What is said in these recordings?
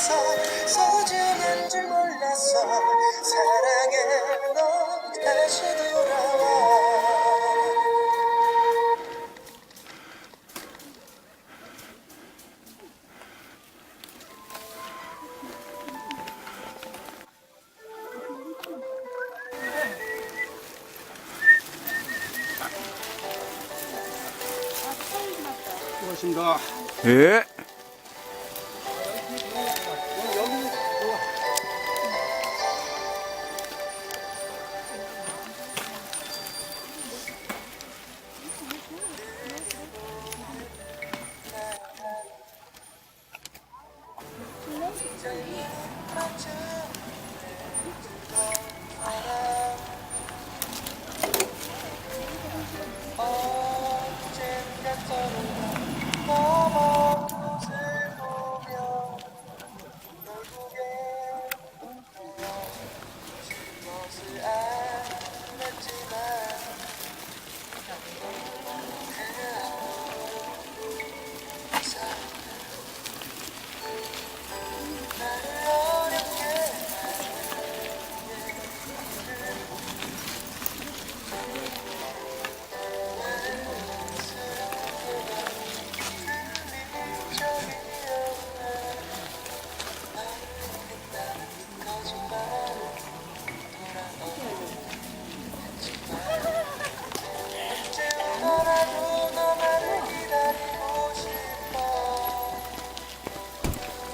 몰랐어 소중한 줄 몰랐어 사랑해 너 다시 돌아와 고맙습니다. 예.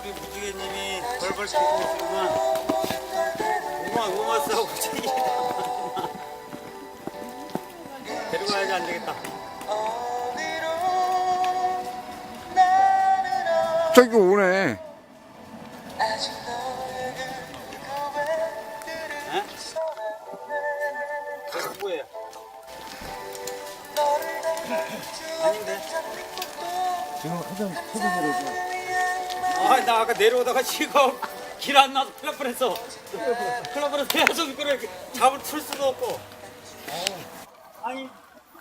우리 무지개님이 벌벌 피고 있으면 우마 싸고 챙기다. 데리고 가야지 안 되겠다. 저기 오네. 뭐예요? 아닌데. 지금 하던 소리대로 아, 나 아까 내려오다가 지금 길 안 나서 큰일 날 뻔했어. 큰일 날 뻔해서 계속 이거를 잡을 풀 수도 없고. 아니,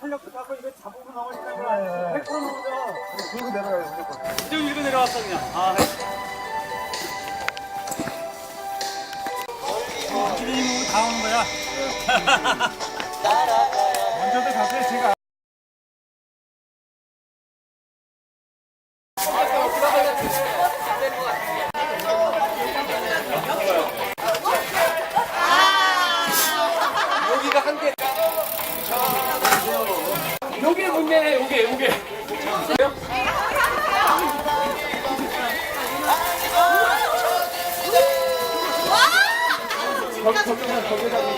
탄력도 갖고 이거 잡고 나오니까 이거 100% 나오죠. 그러고 내려가야 돼. 좀 밀고 내려왔어 그냥. 아, 기대님은 다 오는 거야. 먼저도 가세요, 제가. 여기가 한 개. 요게 문제네, 요게. 거기다